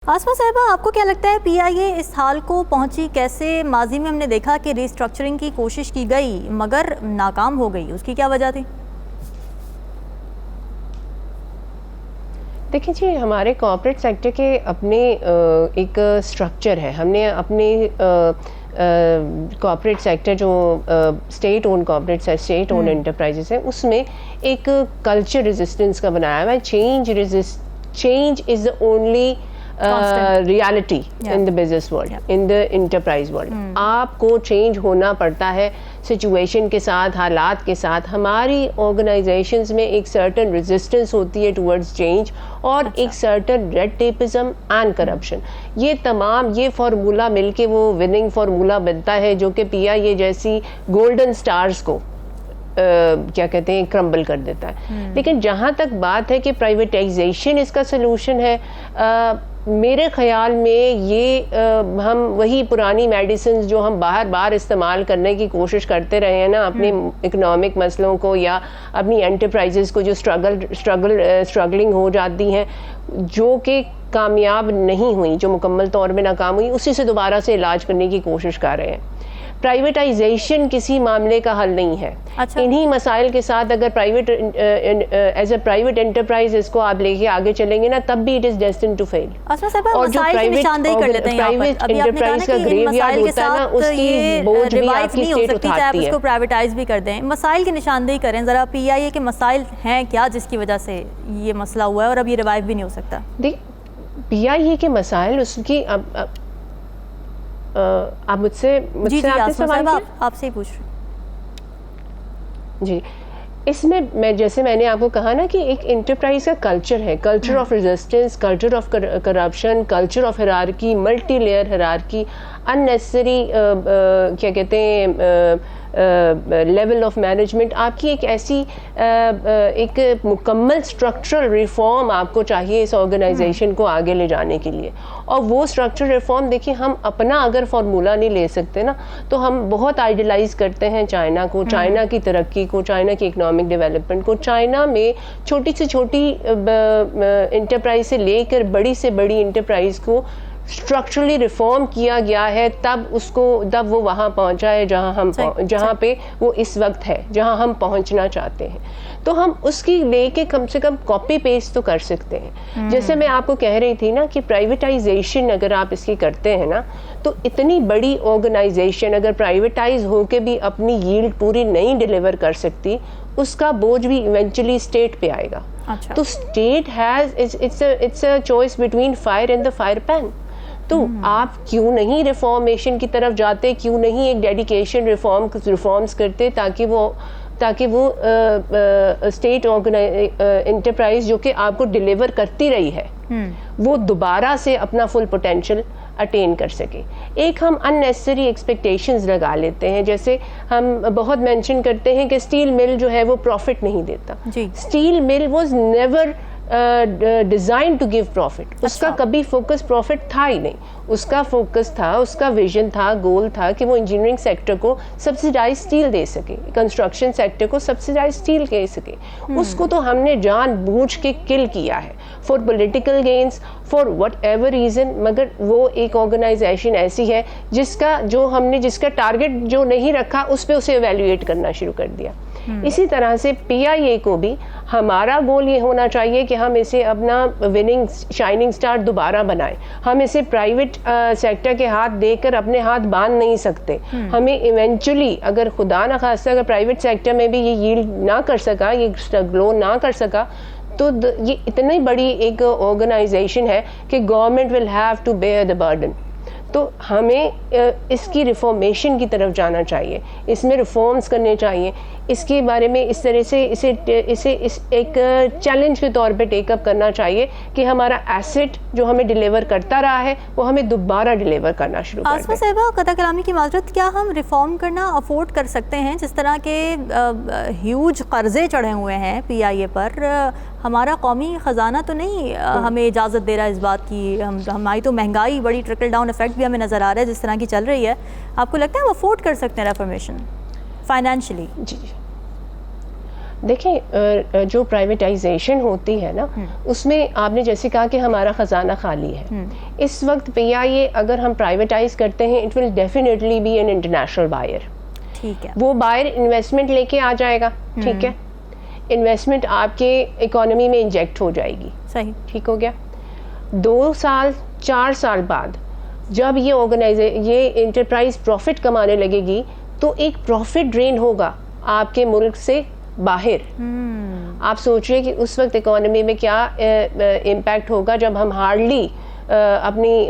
آسما صاحبہ، آپ کو کیا لگتا ہے پی آئی اے اس حال کو پہنچی کیسے؟ ماضی میں ہم نے دیکھا کہ ری اسٹرکچرنگ کی کوشش کی گئی مگر ناکام ہو گئی، اس کی کیا وجہ تھی؟ دیکھیں جی، ہمارے کارپوریٹ سیکٹر کے اپنے ایک اسٹرکچر ہے. ہم نے اپنے کارپوریٹ سیکٹر جو state owned corporate state owned enterprises ہیں، اس میں ایک کلچر ریزسٹنس کا بنایا ہوا ہے. Change is the only reality in the business world, in the enterprise world. آپ کو چینج ہونا پڑتا ہے سچویشن کے ساتھ، حالات کے ساتھ. ہماری آرگنائزیشنز میں ایک سرٹن ریزسٹنس ہوتی ہے ٹورڈز چینج، اور ایک certain red tapism and corruption. یہ فارمولا مل کے وہ وننگ فارمولا بنتا ہے جو کہ پی آئی اے جیسی گولڈن سٹارز کو کیا کہتے ہیں کرمبل کر دیتا ہے. لیکن جہاں تک بات ہے کہ پرائیویٹائزیشن اس کا سلوشن ہے، میرے خیال میں یہ ہم وہی پرانی میڈیسنز جو ہم باہر استعمال کرنے کی کوشش کرتے رہے ہیں نا، اپنے اکنامک مسئلوں کو یا اپنی انٹرپرائزز کو جو اسٹرگلنگ ہو جاتی ہیں، جو کہ کامیاب نہیں ہوئی، جو مکمل طور پہ ناکام ہوئی، اسی سے دوبارہ سے علاج کرنے کی کوشش کر رہے ہیں. پرائیویٹائزیشن کسی معاملے کا حل نہیں ہے. انہی مسائل کے ساتھ اگر ایز اے پرائیویٹ انٹرپرائز اس کو آپ لے کے آگے چلیں گے نا، تب بھی اٹ از ڈیسٹنڈ ٹو فیل. اور جو پرائیویٹ انٹرپرائز کا گریو یارڈ ہوتا ہے نا، اس کی بوجھ بھی آپ کی اسٹیٹ اٹھاتی ہے. اس کو پرائیویٹائز بھی کر دیں. مسائل کی نشاندہی کریں ذرا، پی آئی اے کے مسائل ہیں کیا جس کی وجہ سے یہ مسئلہ ہوا ہے اور اب یہ ریوائیو بھی نہیں ہو سکتا؟ پی آئی اے کے مسائل، اس کی آپ مجھ سے آپ سے ہی پوچھ رہی جی. اس میں جیسے میں نے آپ کو کہا نا کہ ایک انٹرپرائز کا کلچر ہے، culture of resistance, culture of corruption, culture of hierarchy, multi layer hierarchy, unnecessary کیا کہتے ہیں لیول آف مینجمنٹ. آپ کی ایک ایسی ایک مکمل اسٹرکچرل ریفارم آپ کو چاہیے اس آرگنائزیشن کو آگے لے جانے کے لیے. اور وہ اسٹرکچرل ریفارم دیکھیں، ہم اپنا اگر فارمولا نہیں لے سکتے نا، تو ہم بہت آئیڈیلائز کرتے ہیں چائنا کو، چائنا کی ترقی کو، چائنا کی اکنامک ڈیولپمنٹ کو. چائنا میں چھوٹی سے چھوٹی انٹرپرائز سے لے کر بڑی سے بڑی انٹرپرائز کو اسٹرکچرلی ریفارم کیا گیا ہے، تب وہ وہاں پہنچا ہے جہاں پہ وہ اس وقت ہے، جہاں ہم پہنچنا چاہتے ہیں. تو ہم اس کی لے کے کم سے کم کاپی پیسٹ تو کر سکتے ہیں. جیسے میں آپ کو کہہ رہی تھی نا کہ پرائیویٹائزیشن اگر آپ اس کی کرتے ہیں نا، تو اتنی بڑی آرگنائزیشن اگر پرائیویٹائز ہو کے بھی اپنی ییلڈ پوری نہیں ڈیلیور کر سکتی، اس کا بوجھ بھی ایونچولی اسٹیٹ پہ آئے گا. تو state has it's a choice between fire and the fire pan. تو آپ کیوں نہیں ریفارمیشن کی طرف جاتے، کیوں نہیں ایک ڈیڈیکیشن ریفارمز کرتے تاکہ وہ اسٹیٹ انٹرپرائز جو کہ آپ کو ڈیلیور کرتی رہی ہے، وہ دوبارہ سے اپنا فل پوٹینشیل اٹین کر سکے. ایک ہم اننیسری ایکسپیکٹیشنز لگا لیتے ہیں، جیسے ہم بہت مینشن کرتے ہیں کہ اسٹیل مل جو ہے وہ پروفٹ نہیں دیتا. Steel mill was never design to give profit. اس کا کبھی فوکس پروفٹ تھا ہی نہیں. اس کا فوکس تھا، اس کا ویژن تھا، گول تھا کہ وہ انجینئرنگ سیکٹر کو سبسیڈائز اسٹیل دے سکے، کنسٹرکشن سیکٹر کو سبسیڈائز اسٹیل دے سکے. اس کو تو ہم نے جان بوجھ کے کل کیا ہے for political gains, for what ever reason. مگر وہ ایک آرگنائزیشن ایسی ہے جس کا ٹارگٹ جو نہیں رکھا، اس پہ اسے ایویلویٹ کرنا شروع کر دیا. اسی طرح سے پی آئی اے کو بھی ہمارا گول یہ ہونا چاہیے کہ ہم اسے اپنا وننگ شائننگ سٹار دوبارہ بنائیں. ہم اسے پرائیویٹ سیکٹر کے ہاتھ دے کر اپنے ہاتھ باندھ نہیں سکتے. ہمیں ایونچولی اگر خدا نہ خواستہ اگر پرائیویٹ سیکٹر میں بھی یہ ییلڈ نہ کر سکا، یہ گرو نہ کر سکا، تو یہ اتنی بڑی ایک آرگنائزیشن ہے کہ government will have to bear the burden. تو ہمیں اس کی ریفارمیشن کی طرف جانا چاہیے، اس میں ریفارمز کرنے چاہیے. اس کے بارے میں اس طرح سے اسے ایک چیلنج کے طور پہ ٹیک اپ کرنا چاہیے کہ ہمارا ایسٹ جو ہمیں ڈیلیور کرتا رہا ہے وہ ہمیں دوبارہ ڈیلیور کرنا شروع کر دیں. آسما صاحبہ، قطع کلامی کی معذرت، کیا ہم ریفارم کرنا افورڈ کر سکتے ہیں؟ جس طرح کے ہیوج قرضے چڑھے ہوئے ہیں پی آئی اے پر، ہمارا قومی خزانہ تو نہیں ہمیں اجازت دے رہا اس بات کی. ہماری تو مہنگائی، بڑی ٹرکل ڈاؤن افیکٹ بھی ہمیں نظر آ رہا ہے جس طرح کی چل رہی ہے. آپ کو لگتا ہے ہم افورڈ کر سکتے ہیں ریفارمیشن فائنینشلی؟ جی دیکھیں جو پرائیویٹائزیشن ہوتی ہے نا اس میں آپ نے جیسے کہا کہ ہمارا خزانہ خالی ہے. اس وقت پی آئی اے اگر ہم پرائیویٹائز کرتے ہیں it will definitely be an international buyer. ٹھیک ہے, وہ بائر انویسٹمنٹ لے کے آ جائے گا. ٹھیک ہے, انویسٹمنٹ آپ کے اکانومی میں انجیکٹ ہو جائے گی. صحیح, ٹھیک ہو گیا. 2 سال 4 سال بعد جب یہ انٹرپرائز پروفٹ کمانے لگے گی تو ایک پروفٹ ڈرین ہوگا آپ کے ملک سے باہر. آپ سوچئے کہ اس وقت اکانومی میں کیا امپیکٹ ہوگا جب ہم ہارڈلی اپنی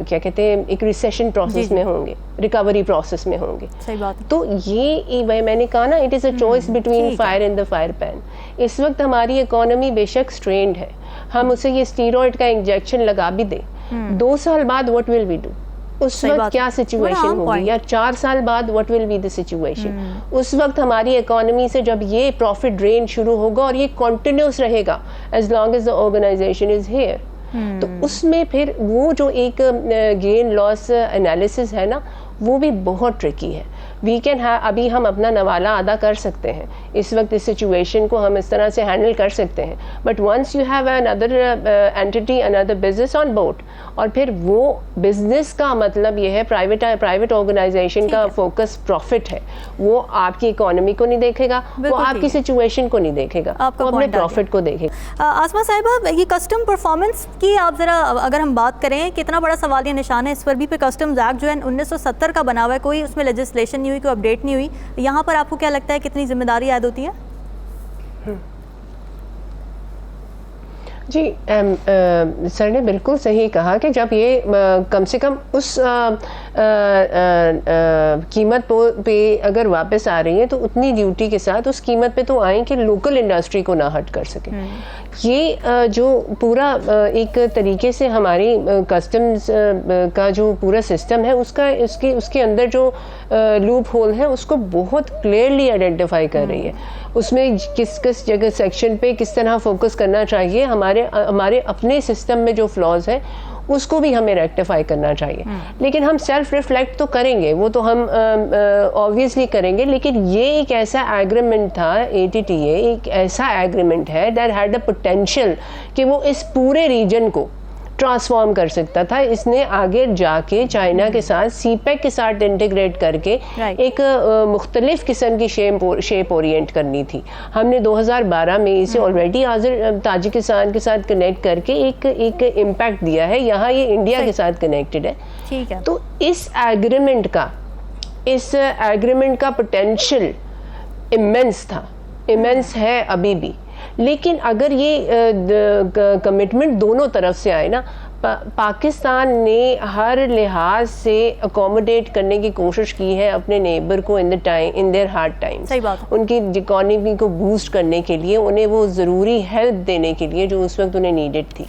کیا کہتے ہیں ایک ریسیشن پروسیس میں ہوں گے, ریکوری پروسیس میں ہوں گے. صحیح بات. تو یہ میں نے کہا نا it is a choice between fire and the fire pan. اس وقت ہماری اکانومی بے شک اسٹرینڈ ہے, ہم اسے یہ اسٹیرائڈ کا انجیکشن لگا بھی دیں, 2 سال بعد واٹ ول وی ڈو, اس وقت کیا سچویشن ہوگی, یا 4 سال بعد what will be the situation. اس وقت ہماری اکانومی سے جب یہ پروفٹ ڈرین شروع ہوگا اور یہ کنٹینیوس رہے گا as long as the organisation is here, تو اس میں پھر وہ جو ایک گین لاس انالیسس ہے نا وہ بھی بہت ٹرکی ہے. وی کین ابھی ہم اپنا نوالہ ادا کر سکتے ہیں اس وقت, اس سچویشن کو ہم اس طرح سے ہینڈل کر سکتے ہیں, بٹ ونس یو ہیو اندر اینٹی اندر بزنس آن بورڈ, اور پھر وہ بزنس کا مطلب یہ ہے پرائیویٹ آرگنائزیشن کا فوکس پروفٹ ہے, وہ آپ کی اکانومی کو نہیں دیکھے گا, وہ آپ کی سچویشن کو نہیں دیکھے گا, وہ اپنے پروفٹ کو دیکھے گا. آسما صاحبہ, یہ کسٹم پرفارمنس کی آپ ذرا اگر ہم بات کریں, کتنا بڑا سوالیہ نشان ہے اس پر بھی پہ کسٹمز ایکٹ جو ہے 1970 کا بنا ہوا ہے, کوئی اس میں لیجسلیشن نہیں ہوئی, کوئی اپڈیٹ نہیں ہوئی. یہاں پر آپ کو کیا لگتا ہے کتنی ذمہ داری عائد ہوتی ہے؟ جی سر نے بالکل صحیح کہا کہ جب یہ کم سے کم اس قیمت پہ اگر واپس آ رہی ہیں تو اتنی ڈیوٹی کے ساتھ اس قیمت پہ تو آئیں کہ لوکل انڈسٹری کو نہ ہٹ کر سکیں. یہ جو پورا ایک طریقے سے ہماری کسٹمز کا جو پورا سسٹم ہے اس کے اندر جو لوپ ہول ہے اس کو بہت کلیئرلی آئیڈینٹیفائی کر رہی ہے. اس میں کس جگہ سیکشن پہ کس طرح فوکس کرنا چاہیے, ہمارے اپنے سسٹم میں جو فلاز ہیں اس کو بھی ہمیں ریکٹیفائی کرنا چاہیے. لیکن ہم سیلف ریفلیکٹ تو کریں گے, وہ تو ہم آبویسلی کریں گے, لیکن یہ ایک ایسا ایگریمنٹ تھا, ATTA ایک ایسا ایگریمنٹ ہے دیٹ ہیڈ اے پوٹینشیل کہ وہ اس پورے ریجن کو ٹرانسفارم کر سکتا تھا. اس نے آگے جا کے چائنا کے ساتھ سی پیک کے ساتھ انٹیگریٹ کر کے ایک مختلف قسم کی شیپ اورینٹ کرنی تھی. ہم نے 2012 میں اسے آلریڈی تاجکستان کے ساتھ کنیکٹ کر کے ایک امپیکٹ دیا ہے. یہاں یہ انڈیا کے ساتھ کنیکٹڈ ہے. تو اس ایگریمنٹ کا پوٹینشیل امینس تھا, امینس ہے ابھی بھی. لیکن اگر یہ کمٹمنٹ دونوں طرف سے آئے نا, پاکستان نے ہر لحاظ سے اکوموڈیٹ کرنے کی کوشش کی ہے اپنے نیبر کو ان دیئر ہارڈ ٹائمز, ان کی اکانومی کو بوسٹ کرنے کے لیے, انہیں وہ ضروری ہیلپ دینے کے لیے جو اس وقت انہیں نیڈڈ تھی.